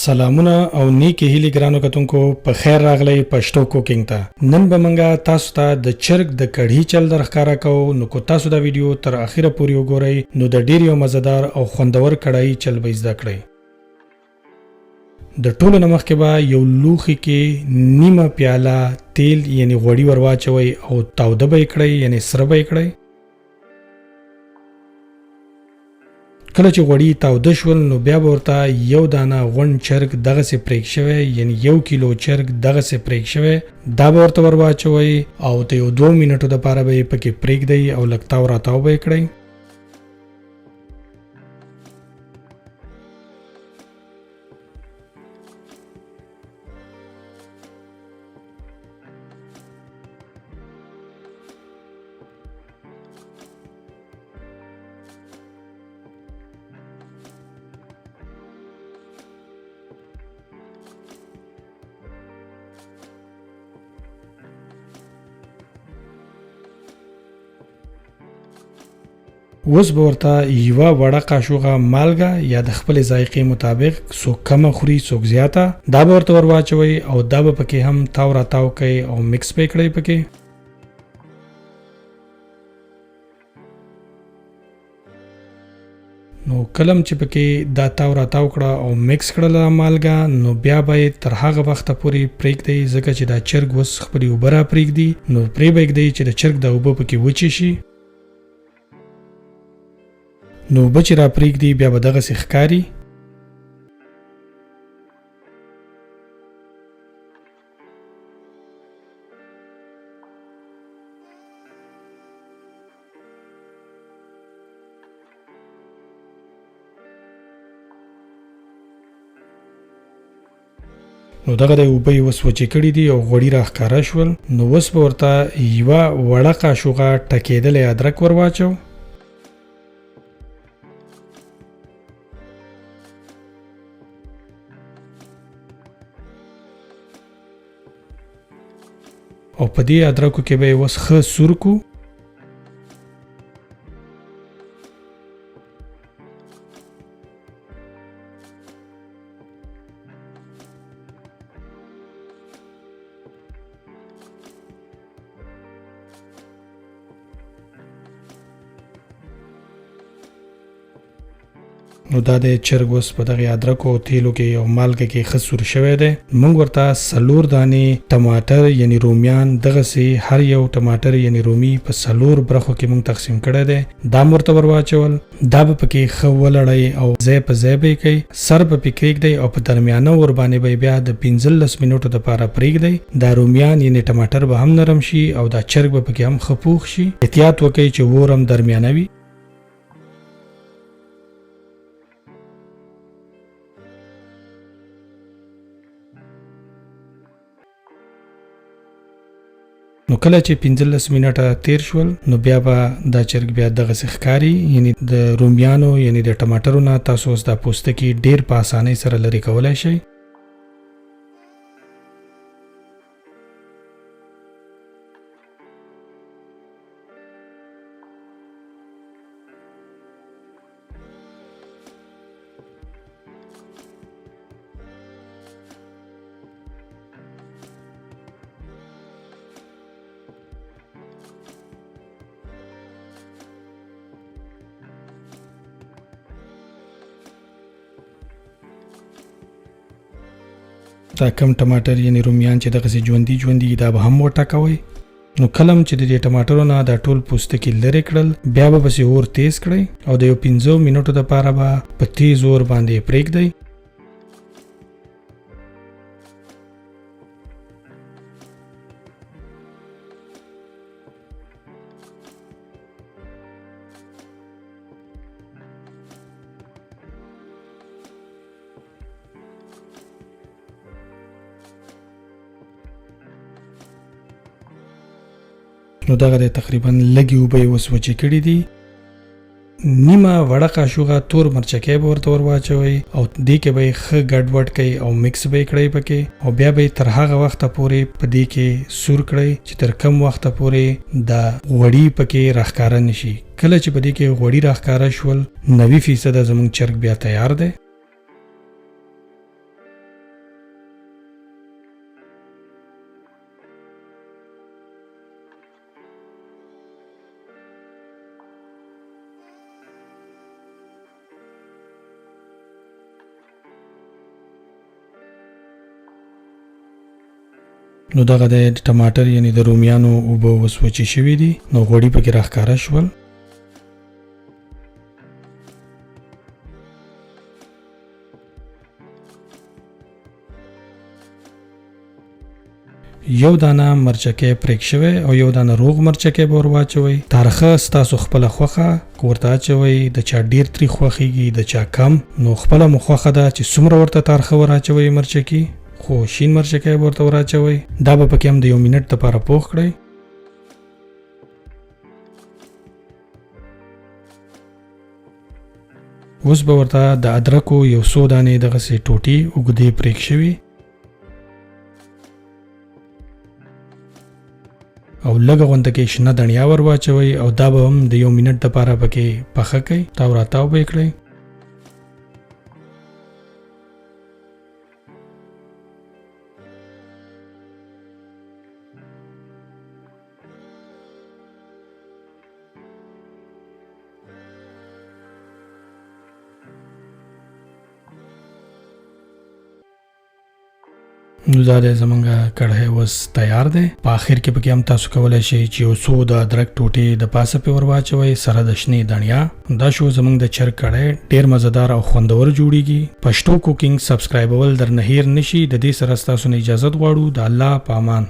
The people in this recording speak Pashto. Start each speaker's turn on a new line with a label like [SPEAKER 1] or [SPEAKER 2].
[SPEAKER 1] سلامونه او نیکی هیلې ګرانو کتونکو په خیر راغلی پښتو کوکینګ ته. نن به منګه تاسو ته د چرګ د کړهي چل درښکاره کوو. نو کو تاسو دا ویډیو تر اخره پورې وګورئ نو د ډیر یو مزیدار او خوندور کړهي چل به زده کړئ. د ټولو نه مخکې به یو لوښي کې نیمه پیاله تیل یعنی غوړي ور واچوئ او تاوده به یې کړئ یعنی سره به یې کړئ. کله چې غوړي تاوده شول نو بیا به ورته یو دانه غونډ چرګ دغسې پریک شوی یعنی 1 کیلو چرګ دغسې پریک شوی دا به ورته ور واچوئ او د یو 2 منټو دپاره به یې پکې پرېږدئ او لږ تاو راتاو به یې کړئ. اوس به ورته یوه وړه قاشوغه مالګه یا د خپل ذایقې مطابق څوک کمه خوري څوک زیاته دا به ورته ور واچوئ او دا به پکې هم تاو راتاو کوئ او مکس به یې کړئ پکې. نو کلم چې پکې دا تاو راتاو کړه او مکس کړله مالګه نو بیا به یې تر هغه وخته پورې پرېږدئ ځکه چې دا چرګ اوس خپلې اوبه را پرېږدي نو پرې به یږدئ چې د چرګ د اوبه پکې وچې شي. نو اوبه چې را پرېږدي بیا به دغسې ښکاري. نو دغه د اوبه یې اوس وچې کړي دي او غوړي را ښکاره شول. نو اوس به ورته یوه وړه قاشوغه ټکېدلی ادرک ور واچو او په دې ادرکو کې به یې اوس ښه سور کو. نو دا د چرګ اوس په دغه ادرکو او تیلو کې او مالګه کې ښه سور شوی دی. موږ ورته 4 دانې ټماټر یعنی رومیان دغسې هر یو ټماټر یعنی رومي په 4 برخو کې موږ تقسیم کړی دی دا هم ورته ور واچول. دا به پکې ښه ولړئ او ځای په ځای به یې کوئ سر به پې کېږدئ او په درمیانه ور باندې به بیا د 15 منټو دپاره پرېږدئ. دا رومیان یعنی ټماټر به هم نرم شي او دا چرګ به پکې هم ښه پوخ شي. احتیاط وکئ چې اور هم درمیانه وي. نو کله چې 15 منټه تیر شول نو بیا به دا چرګ بیا دغسې ښکاري یعنی د رومیانو یعنی د ټماټرو نه تاسو اوس دا پوستکي ډیر په اسانۍ سره لرې کولی شئ. دا کم ټماټر یعنی رومیان چې دغسې ژوندي دا به هم وټکوئ. نو کلم چې د دې ټماټرو نه دا ټول پوستکي لرې کړل بیا به پسې اور تیز کړئ او د یو 15 منټو دپاره به په تیز اور باندې یې پرېږدئ. نو دغه د تقریبا لږې اوبه یې اوس وچې کړي دي. نیمه وړه قاشوغه تور مرچکی به ورته ور واچوئ او دې کې به یې ښه ګډوډ کړئ او مکس به یې کړئ پکې او بیا به یې تر هغه وخته پورې په دې کې سور کړئ چې تر کم وخته پورې دا غوړي پکې راښکاره نه شي. کله چې په دې کې غوړي راښکاره شول 90% زموږ چرګ بیا تیار دی. نو دغه د ټماټر یعنی د رومیانو اوبه وسوچې شوي دي، نو غوړي پکې راښکاره شول. یو دانه مرچکې پرېښ شوی او یو دانه روغ مرچکې به ور واچوئ. تارخه ستاسو خپله خوښه که ورته اچوئ، د چا ډېر تریخ خوښېږي، د چا کم. نو خپله مو خوښه ده چې څومره ورته تارخه ور اچوئ مرچکې، خو شین مرچکې به ورته ور اچوئ. دا به پکې هم د 1 منټ دپاره پوخ کړئ. اوس به ورته د ادرکو یو څو دانې دغسې ټوټې اوږدې پرېښ شوي او لږه غونده کې شنه دڼیا ور واچوئ او دا به هم د 1 منټ دپاره پکې پخه کړئ. تاو راتاو به یې کړئ. نو دا د زمونږ کړهی اوس تیار دی. په آخر کې پکې هم تاسو کولی شئ چې یو څو د ادرک ټوټې د پاسه پې ور واچوئ سره د شنې دڼیا. دا شو زمونږ د چرګ کړهی، ډېر مزهدار او خوندور جوړیږي. پښتو کوکینګ سبسکرایبول درنه هیر نشي. د دې سره ستاسو نه اجازت غواړو. د الله په امان.